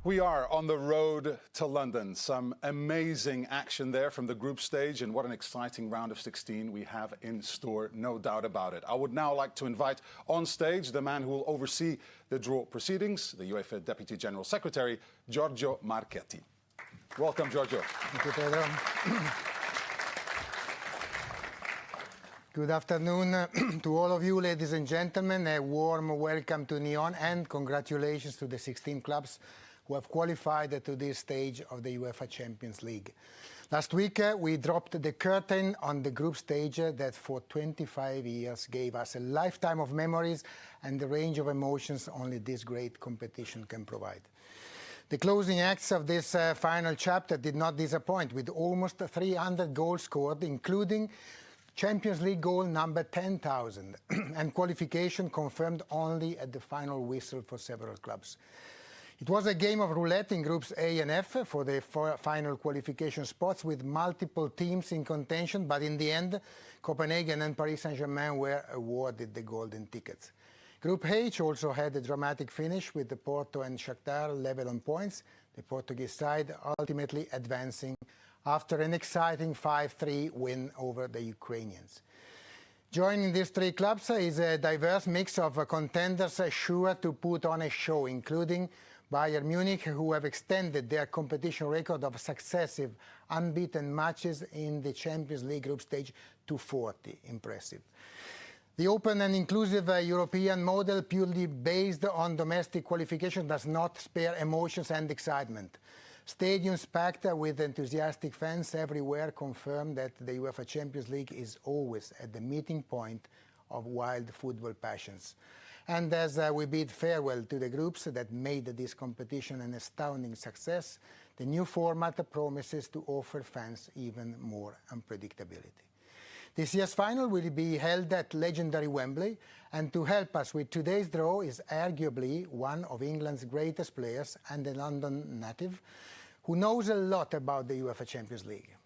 We are on the road to London. Some amazing action there from the group stage, and what an exciting round of 16 we have in store, no doubt about it. I would now like to invite on stage the man who will oversee the draw proceedings, the UEFA Deputy General Secretary, Giorgio Marchetti. Welcome, Giorgio. Thank you, Pedro. Good afternoon to all of you, ladies and gentlemen. A warm welcome to Nyon and congratulations to the 16 clubs who have qualified to this stage of the UEFA Champions League. Last week, we dropped the curtain on the group stage that for 25 years gave us a lifetime of memories and the range of emotions only this great competition can provide. The closing acts of this final chapter did not disappoint, with almost 300 goals scored, including Champions League goal number 10,000, and qualification confirmed only at the final whistle for several clubs. It was a game of roulette in Groups A and F for the final qualification spots, with multiple teams in contention, but in the end, Copenhagen and Paris Saint-Germain were awarded the golden tickets. Group H also had a dramatic finish, with the Porto and Shakhtar level on points, the Portuguese side ultimately advancing after an exciting 5-3 win over the Ukrainians. Joining these three clubs is a diverse mix of contenders sure to put on a show, including Bayern Munich, who have extended their competition record of successive unbeaten matches in the Champions League group stage to 40. Impressive. The open and inclusive European model, purely based on domestic qualification, does not spare emotions and excitement. Stadiums packed with enthusiastic fans everywhere confirm that the UEFA Champions League is always at the meeting point of wild football passions. And as we bid farewell to the groups that made this competition an astounding success, the new format promises to offer fans even more unpredictability. This year's final will be held at legendary Wembley, and to help us with today's draw is arguably one of England's greatest players and a London native who knows a lot about the UEFA Champions League.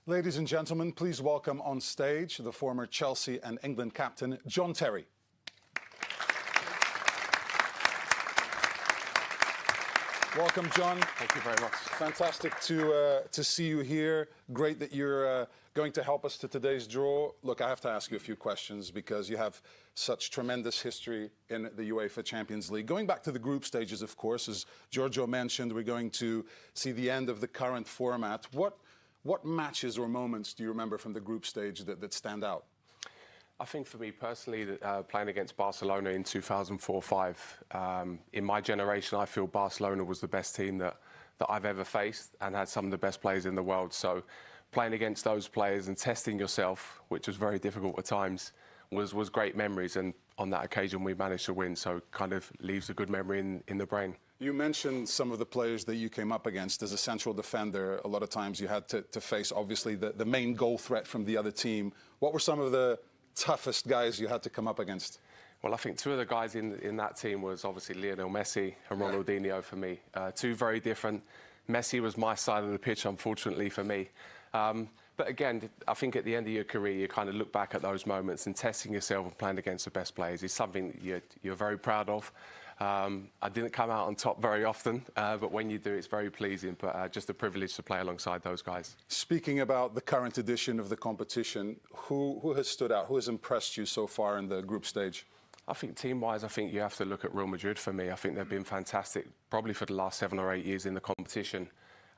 Ladies and gentlemen, please welcome on stage the former Chelsea and England captain, John Terry. Welcome, John. Thank you very much. Fantastic to see you here. Great that you're going to help us to today's draw. Look, I have to ask you a few questions because you have such tremendous history in the UEFA Champions League. Going back to the group stages, of course, as Giorgio mentioned, we're going to see the end of the current format. What matches or moments do you remember from the group stage that stand out? I think for me personally, playing against Barcelona in 2004-05, in my generation, I feel Barcelona was the best team that I've ever faced and had some of the best players in the world. So playing against those players and testing yourself, which was very difficult at times, was great memories. And on that occasion, we managed to win. So kind of leaves a good memory in the brain. You mentioned some of the players that you came up against. As a central defender, a lot of times you had to face, obviously, the main goal threat from the other team. What were some of the toughest guys you had to come up against? Well, I think two of the guys in that team was obviously Lionel Messi and Ronaldinho for me. Two very different. Messi was my side of the pitch, unfortunately, for me. But again, I think at the end of your career, you kind of look back at those moments, and testing yourself and playing against the best players is something that you're very proud of. I didn't come out on top very often, but when you do, it's very pleasing. But just a privilege to play alongside those guys. Speaking about the current edition of the competition, who has stood out? Who has impressed you so far in the group stage? I think team-wise, I think you have to look at Real Madrid for me. I think they've been fantastic, probably for the last 7 or 8 years in the competition,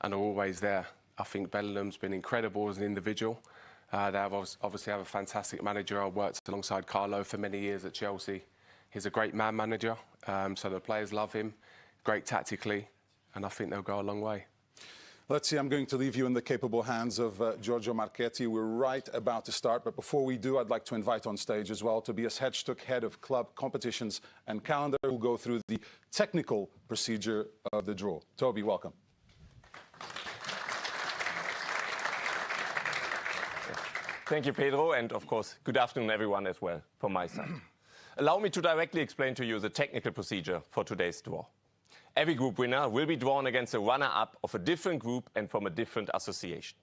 and are always there. I think Bellingham's been incredible as an individual. They obviously have a fantastic manager. I worked alongside Carlo for many years at Chelsea. He's a great man manager, so the players love him, great tactically, and I think they'll go a long way. Let's see, I'm going to leave you in the capable hands of Giorgio Marchetti. We're right about to start, but before we do, I'd like to invite on stage as well Tobias Hedgestuck, head of club competitions and calendar, who will go through the technical procedure of the draw. Toby, welcome. Thank you, Pedro, and of course, good afternoon, everyone, as well, from my side. Allow me to directly explain to you the technical procedure for today's draw. Every group winner will be drawn against a runner-up of a different group and from a different association.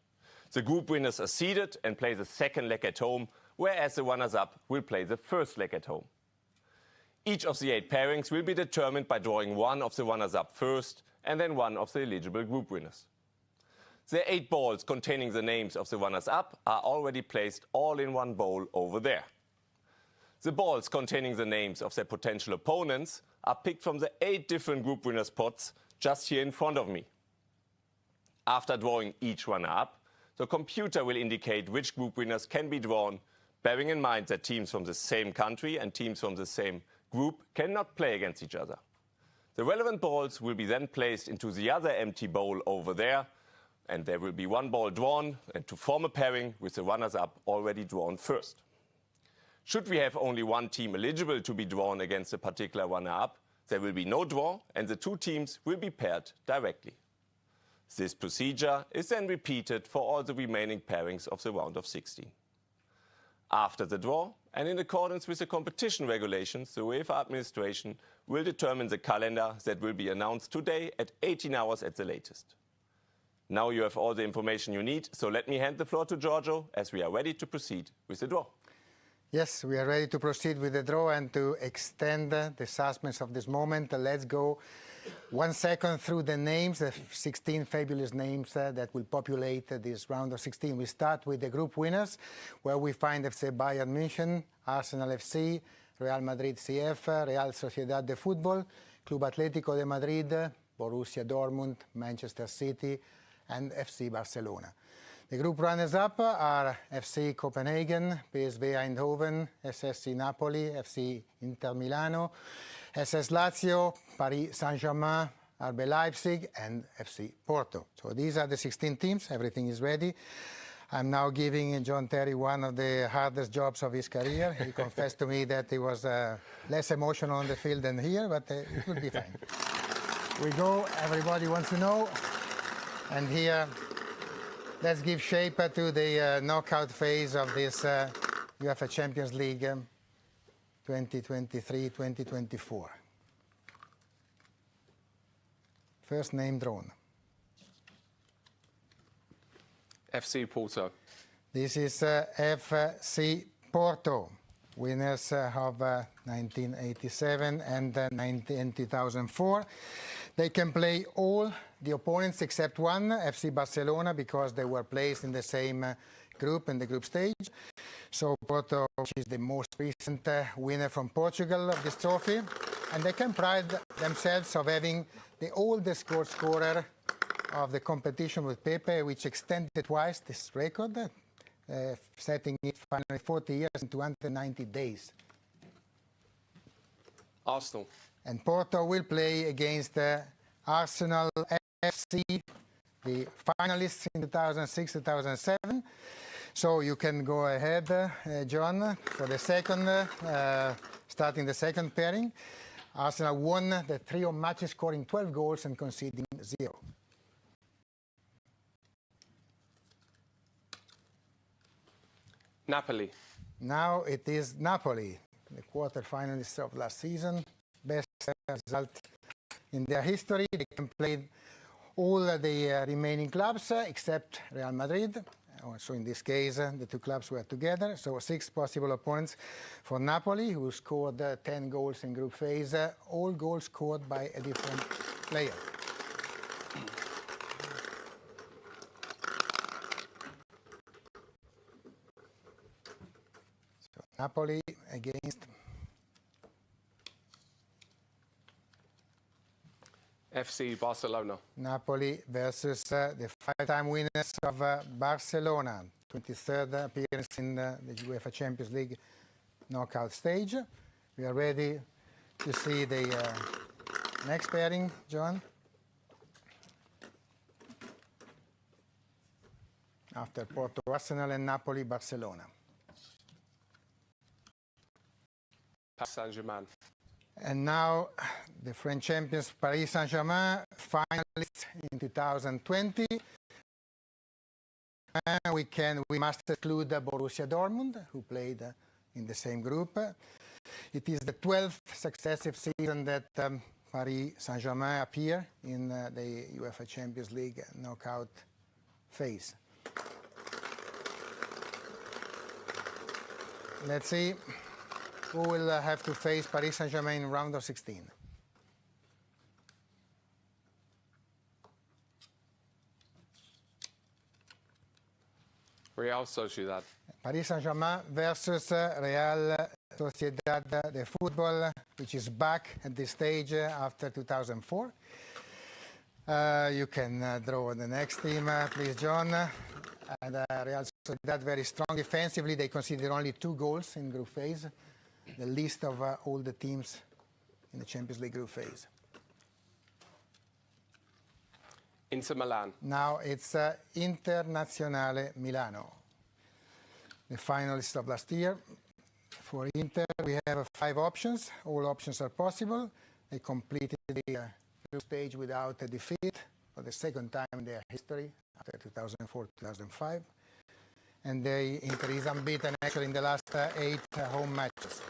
The group winners are seeded and play the second leg at home, whereas the runners-up will play the first leg at home. Each of the 8 pairings will be determined by drawing one of the runners-up first and then one of the eligible group winners. The 8 balls containing the names of the runners-up are already placed all in one bowl over there. The balls containing the names of their potential opponents are picked from the 8 different group winners' pots just here in front of me. After drawing each runner-up, the computer will indicate which group winners can be drawn, bearing in mind that teams from the same country and teams from the same group cannot play against each other. The relevant balls will be then placed into the other empty bowl over there, and there will be one ball drawn and to form a pairing with the runners-up already drawn first. Should we have only one team eligible to be drawn against a particular runner-up, there will be no draw and the 2 teams will be paired directly. This procedure is then repeated for all the remaining pairings of the round of 16. After the draw, and in accordance with the competition regulations, the UEFA administration will determine the calendar that will be announced today at 18 hours at the latest. Now you have all the information you need, so let me hand the floor to Giorgio as we are ready to proceed with the draw. Yes, we are ready to proceed with the draw, and to extend the suspense of this moment, let's go 1 second through the names, the 16 fabulous names that will populate this round of 16. We start with the group winners, where we find FC Bayern München, Arsenal FC, Real Madrid CF, Real Sociedad de Fútbol, Club Atlético de Madrid, Borussia Dortmund, Manchester City, and FC Barcelona. The group runners-up are FC Copenhagen, PSV Eindhoven, SSC Napoli, FC Inter Milano, SS Lazio, Paris Saint-Germain, RB Leipzig, and FC Porto. So these are the 16 teams. Everything is ready. I'm now giving John Terry one of the hardest jobs of his career. He confessed to me that he was less emotional on the field than here, but it will be fine. We go, everybody wants to know. And here, let's give shape to the knockout phase of this UEFA Champions League 2023-2024. First name drawn. FC Porto. This is FC Porto, winners of 1987 and 2004. They can play all the opponents except one, FC Barcelona, because they were placed in the same group, in the group stage. So Porto, which is the most recent winner from Portugal of this trophy, and they can pride themselves of having the oldest goal scorer of the competition with Pepe, which extended twice this record, setting it finally 40 years in 290 days. Arsenal. And Porto will play against Arsenal FC, the finalists in 2006-2007. So you can go ahead, John, for the second, starting the second pairing. Arsenal won the trio matches, scoring 12 goals and conceding 0. Napoli. Now it is Napoli, the quarter-finalists of last season. Best result in their history. They can play all the remaining clubs except Real Madrid. So in this case, the 2 clubs were together. So 6 possible opponents for Napoli, who scored 10 goals in group phase, all goals scored by a different player. So Napoli against FC Barcelona. Napoli versus the 5-time winners of Barcelona, 23rd appearance in the UEFA Champions League knockout stage. We are ready to see the next pairing, John. after Porto, Arsenal, and Napoli, Barcelona. Paris Saint-Germain. And now the French champions, Paris Saint-Germain, finalists in 2020. We must exclude Borussia Dortmund, who played in the same group. It is the 12th successive season that Paris Saint-Germain appear in the UEFA Champions League knockout phase. Let's see who will have to face Paris Saint-Germain in round of 16. Real Sociedad. Paris Saint-Germain versus Real Sociedad de Football, which is back at this stage after 2004. You can draw the next team, please, John. And Real Sociedad very strong defensively. They conceded only 2 goals in group phase, the least of all the teams in the Champions League group phase. Inter Milan. Now it's Internazionale Milano, the finalists of last year. For Inter, we have 5 options. All options are possible. They completed the group stage without a defeat for the second time in their history after 2004-2005. And Inter is unbeaten actually in the last 8 home matches.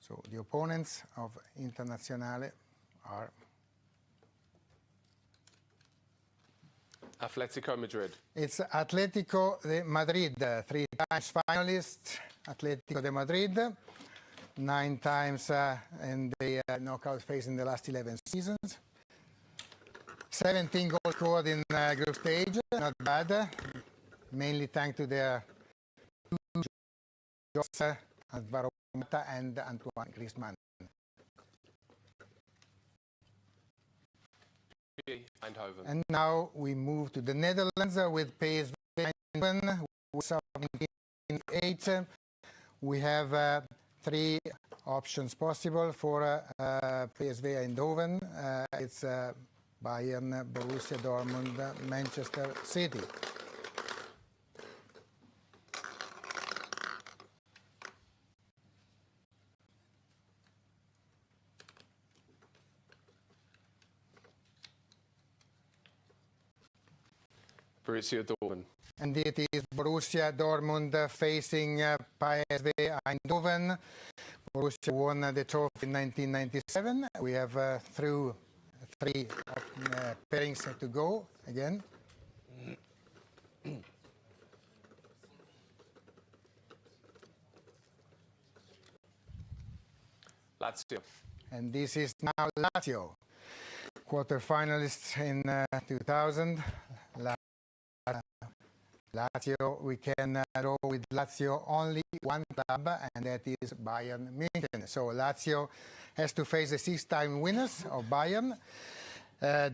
So the opponents of Internazionale are Atletico Madrid. It's Atletico de Madrid, 3 times finalists, Atletico de Madrid, 9 times in the knockout phase in the last 11 seasons. 17 goals scored in group stage, not bad, mainly thanks to their 2 goals, Alvaro Morata and Antoine Griezmann. Eindhoven. And now we move to the Netherlands with PSV Eindhoven. In 8, we have 3 options possible for PSV Eindhoven. It's Bayern, Borussia Dortmund, Manchester City. Borussia Dortmund. And it is Borussia Dortmund facing PSV Eindhoven. Borussia won the trophy in 1997. We have through 3 pairings to go again. Lazio. And this is now Lazio, quarterfinalists in 2000. Lazio, we can go with Lazio only 1 club, and that is Bayern München. So Lazio has to face the 6-time winners of Bayern.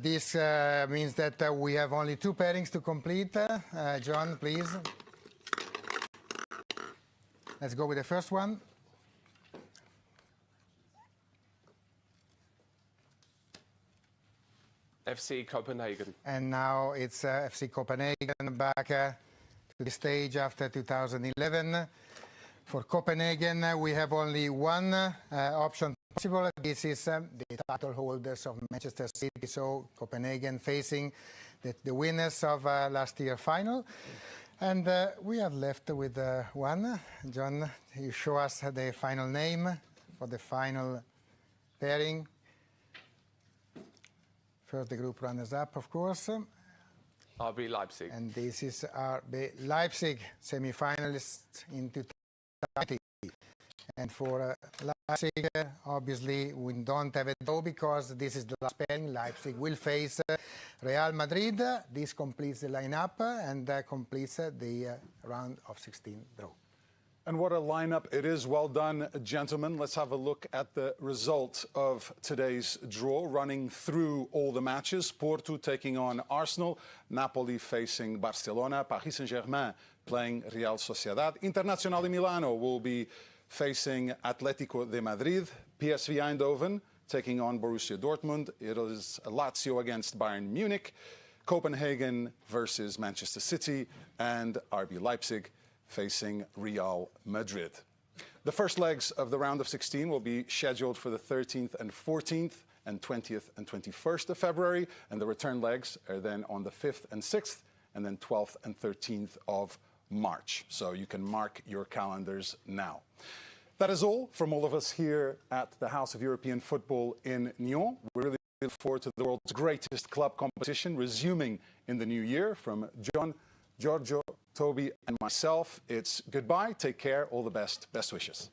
This means that we have only 2 pairings to complete. John, please. Let's go with the first one. FC Copenhagen. And now it's FC Copenhagen back to the stage after 2011. For Copenhagen, we have only 1 option possible. This is the title holders of Manchester City, so Copenhagen facing the winners of last year's final. And we are left with 1. John, you show us the final name for the final pairing. First, the group runners-up, of course. RB Leipzig. And this is RB Leipzig, semi-finalists in 2020. And for Leipzig, obviously, we don't have a draw because this is the last pairing. Leipzig will face Real Madrid. This completes the lineup and completes the round of 16 draw. And what a lineup it is. Well done, gentlemen. Let's have a look at the result of today's draw, running through all the matches. Porto taking on Arsenal, Napoli facing Barcelona, Paris Saint-Germain playing Real Sociedad. Internazionale Milano will be facing Atletico de Madrid, PSV Eindhoven taking on Borussia Dortmund. It is Lazio against Bayern Munich, Copenhagen versus Manchester City, and RB Leipzig facing Real Madrid. The first legs of the round of 16 will be scheduled for the 13th and 14th and 20th and 21st of February, and the return legs are then on the 5th and 6th, and then 12th and 13th of March. So you can mark your calendars now. That is all from all of us here at the House of European Football in Nyon. We really look forward to the world's greatest club competition resuming in the new year. From John, Giorgio, Toby and myself, it's goodbye, take care, all the best, best wishes.